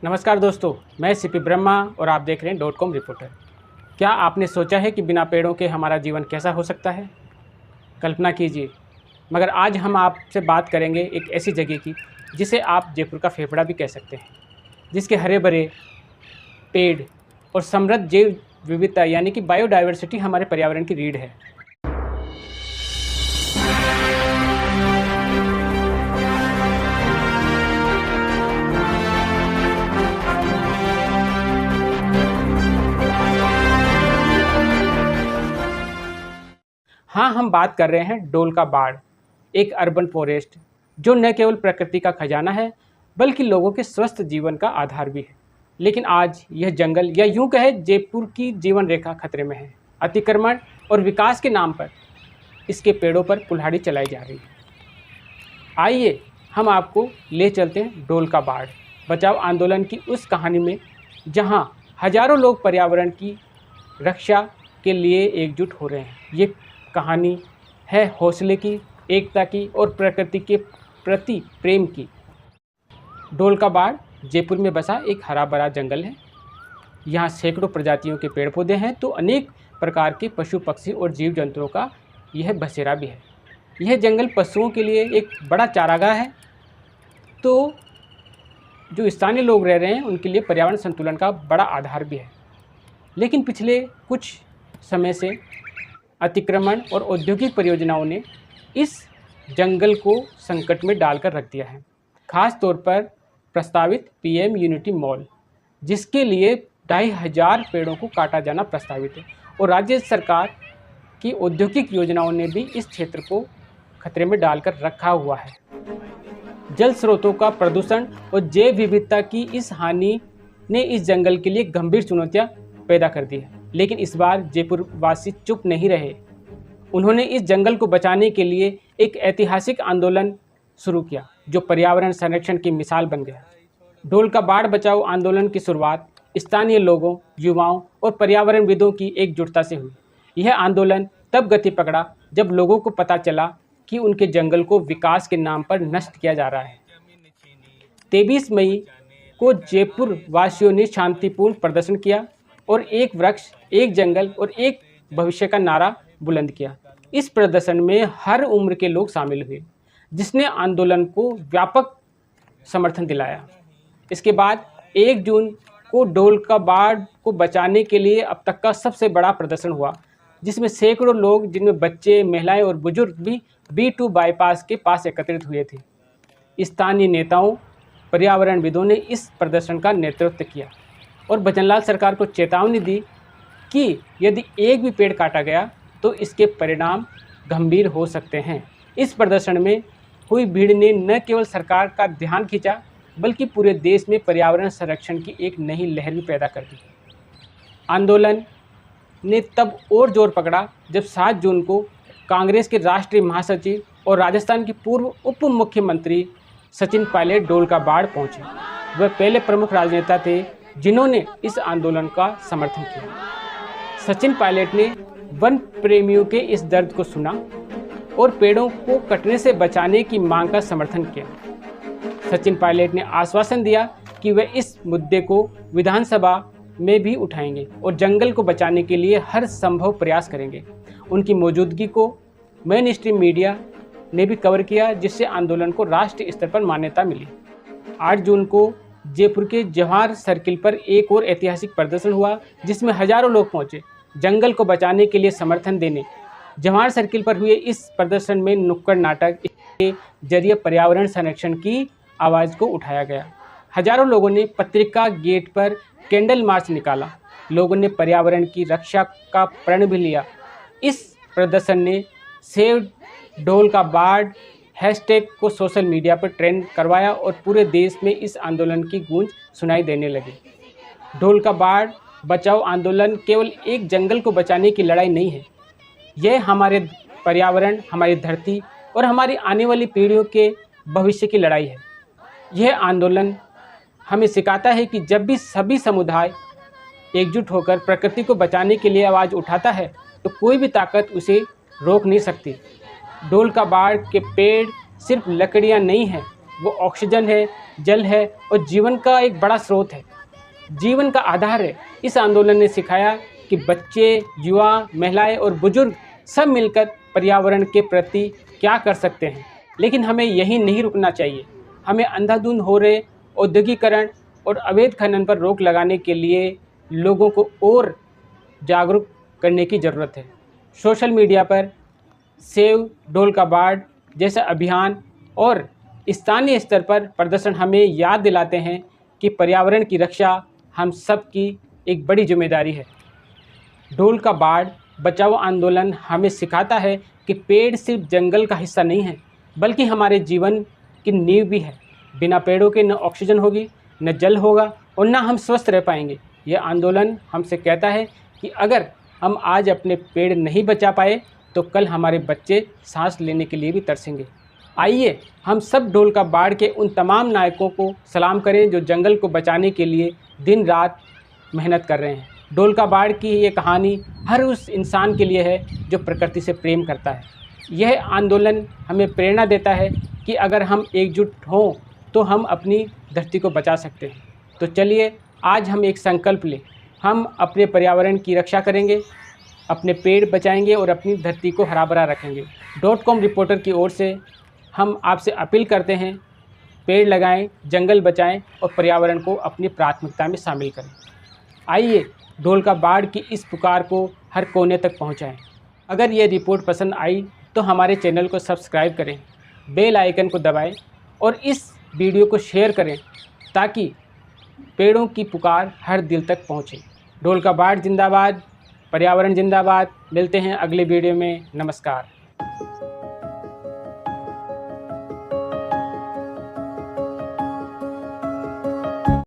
नमस्कार दोस्तों, मैं सीपी ब्रह्मा और आप देख रहे हैं .com रिपोर्टर। क्या आपने सोचा है कि बिना पेड़ों के हमारा जीवन कैसा हो सकता है? कल्पना कीजिए। मगर आज हम आपसे बात करेंगे एक ऐसी जगह की जिसे आप जयपुर का फेफड़ा भी कह सकते हैं, जिसके हरे भरे पेड़ और समृद्ध जैव विविधता यानी कि बायोडाइवर्सिटी हमारे पर्यावरण की रीढ़ है। हाँ, हम बात कर रहे हैं डोल का बाड़, एक अर्बन फॉरेस्ट जो न केवल प्रकृति का खजाना है बल्कि लोगों के स्वस्थ जीवन का आधार भी है। लेकिन आज यह जंगल या यूं कहे जयपुर की जीवन रेखा खतरे में है। अतिक्रमण और विकास के नाम पर इसके पेड़ों पर कुल्हाड़ी चलाई जा रही है। आइए हम आपको ले चलते हैं डोल का बाड़ बचाओ आंदोलन की उस कहानी में, जहां हजारों लोग पर्यावरण की रक्षा के लिए एकजुट हो रहे हैं। ये कहानी है हौसले की, एकता की और प्रकृति के प्रति प्रेम की। डोल का बाड़ जयपुर में बसा एक हरा भरा जंगल है। यहाँ सैकड़ों प्रजातियों के पेड़ पौधे हैं तो अनेक प्रकार के पशु पक्षी और जीव जंतुओं का यह बसेरा भी है। यह जंगल पशुओं के लिए एक बड़ा चारागाह है, तो जो स्थानीय लोग रह रहे हैं उनके लिए पर्यावरण संतुलन का बड़ा आधार भी है। लेकिन पिछले कुछ समय से अतिक्रमण और औद्योगिक परियोजनाओं ने इस जंगल को संकट में डालकर रख दिया है। खास तौर पर प्रस्तावित पीएम यूनिटी मॉल, जिसके लिए 2500 पेड़ों को काटा जाना प्रस्तावित है, और राज्य सरकार की औद्योगिक योजनाओं ने भी इस क्षेत्र को खतरे में डालकर रखा हुआ है। जल स्रोतों का प्रदूषण और जैव विविधता की इस हानि ने इस जंगल के लिए गंभीर चुनौतियां पैदा कर दी है। लेकिन इस बार जयपुर वासी चुप नहीं रहे। उन्होंने इस जंगल को बचाने के लिए एक ऐतिहासिक आंदोलन शुरू किया, जो पर्यावरण संरक्षण की मिसाल बन गया। डोल का बाड़ बचाओ आंदोलन की शुरुआत स्थानीय लोगों, युवाओं और पर्यावरणविदों की एकजुटता से हुई। यह आंदोलन तब गति पकड़ा जब लोगों को पता चला कि उनके जंगल को विकास के नाम पर नष्ट किया जा रहा है। 23 मई को जयपुर वासियों ने शांतिपूर्ण प्रदर्शन किया और एक वृक्ष, एक जंगल और एक भविष्य का नारा बुलंद किया। इस प्रदर्शन में हर उम्र के लोग शामिल हुए, जिसने आंदोलन को व्यापक समर्थन दिलाया। इसके बाद 1 जून को डोल का बाड़ को बचाने के लिए अब तक का सबसे बड़ा प्रदर्शन हुआ, जिसमें सैकड़ों लोग, जिनमें बच्चे, महिलाएं और बुजुर्ग भी B2 बाईपास के पास एकत्रित हुए थे। स्थानीय नेताओं, पर्यावरणविदों ने इस प्रदर्शन का नेतृत्व किया और भजनलाल सरकार को चेतावनी दी कि यदि एक भी पेड़ काटा गया तो इसके परिणाम गंभीर हो सकते हैं। इस प्रदर्शन में हुई भीड़ ने न केवल सरकार का ध्यान खींचा बल्कि पूरे देश में पर्यावरण संरक्षण की एक नई लहर भी पैदा कर दी। आंदोलन ने तब और जोर पकड़ा जब 7 जून को कांग्रेस के राष्ट्रीय महासचिव और राजस्थान के पूर्व उप मुख्यमंत्री सचिन पायलट डोल का बाड़ पहुंचे। वह पहले प्रमुख राजनेता थे जिन्होंने इस आंदोलन का समर्थन किया। सचिन पायलट ने वन प्रेमियों के इस दर्द को सुना और पेड़ों को कटने से बचाने की मांग का समर्थन किया। सचिन पायलट ने आश्वासन दिया कि वे इस मुद्दे को विधानसभा में भी उठाएंगे और जंगल को बचाने के लिए हर संभव प्रयास करेंगे। उनकी मौजूदगी को मेन स्ट्रीम मीडिया ने भी कवर किया, जिससे आंदोलन को राष्ट्रीय स्तर पर मान्यता मिली। 8 जून को जयपुर के जवाहर सर्किल पर एक और ऐतिहासिक प्रदर्शन हुआ, जिसमें हजारों लोग पहुंचे जंगल को बचाने के लिए समर्थन देने। जवाहर सर्किल पर हुए इस प्रदर्शन में नुक्कड़ नाटक के जरिए पर्यावरण संरक्षण की आवाज़ को उठाया गया। हजारों लोगों ने पत्रिका गेट पर कैंडल मार्च निकाला। लोगों ने पर्यावरण की रक्षा का प्रण भी लिया। इस प्रदर्शन ने सेव डोल का बाड़ हैशटैग को सोशल मीडिया पर ट्रेंड करवाया और पूरे देश में इस आंदोलन की गूंज सुनाई देने लगी। डोल का बाड़ बचाओ आंदोलन केवल एक जंगल को बचाने की लड़ाई नहीं है, यह हमारे पर्यावरण, हमारी धरती और हमारी आने वाली पीढ़ियों के भविष्य की लड़ाई है। यह आंदोलन हमें सिखाता है कि जब भी सभी समुदाय एकजुट होकर प्रकृति को बचाने के लिए आवाज़ उठाता है तो कोई भी ताकत उसे रोक नहीं सकती। डोल का बाड़ के पेड़ सिर्फ लकड़ियां नहीं हैं, वो ऑक्सीजन है, जल है और जीवन का एक बड़ा स्रोत है, जीवन का आधार है। इस आंदोलन ने सिखाया कि बच्चे, युवा, महिलाएं और बुजुर्ग सब मिलकर पर्यावरण के प्रति क्या कर सकते हैं। लेकिन हमें यहीं नहीं रुकना चाहिए। हमें अंधाधुंध हो रहे औद्योगिकरण और अवैध खनन पर रोक लगाने के लिए लोगों को और जागरूक करने की ज़रूरत है। सोशल मीडिया पर सेव ढोल का बाड़ जैसा अभियान और स्थानीय स्तर पर प्रदर्शन हमें याद दिलाते हैं कि पर्यावरण की रक्षा हम सब की एक बड़ी जिम्मेदारी है। ढोल का बाड़ बचाओ आंदोलन हमें सिखाता है कि पेड़ सिर्फ जंगल का हिस्सा नहीं है, बल्कि हमारे जीवन की नींव भी है। बिना पेड़ों के न ऑक्सीजन होगी, न जल होगा और न हम स्वस्थ रह पाएंगे। यह आंदोलन हमसे कहता है कि अगर हम आज अपने पेड़ नहीं बचा पाए तो कल हमारे बच्चे सांस लेने के लिए भी तरसेंगे। आइए हम सब ढोल का बाड़ के उन तमाम नायकों को सलाम करें जो जंगल को बचाने के लिए दिन रात मेहनत कर रहे हैं। ढोल का बाड़ की ये कहानी हर उस इंसान के लिए है जो प्रकृति से प्रेम करता है। यह आंदोलन हमें प्रेरणा देता है कि अगर हम एकजुट हों तो हम अपनी धरती को बचा सकते हैं। तो चलिए आज हम एक संकल्प लें, हम अपने पर्यावरण की रक्षा करेंगे, अपने पेड़ बचाएंगे और अपनी धरती को हरा भरा रखेंगे। .com रिपोर्टर की ओर से हम आपसे अपील करते हैं, पेड़ लगाएं, जंगल बचाएं और पर्यावरण को अपनी प्राथमिकता में शामिल करें। आइए ढोल का बाड़ की इस पुकार को हर कोने तक पहुंचाएं। अगर ये रिपोर्ट पसंद आई तो हमारे चैनल को सब्सक्राइब करें, बेल आइकन को दबाएं और इस वीडियो को शेयर करें ताकि पेड़ों की पुकार हर दिल तक पहुंचे। ढोल का बाड़ जिंदाबाद, पर्यावरण जिंदाबाद। मिलते हैं अगले वीडियो में। नमस्कार।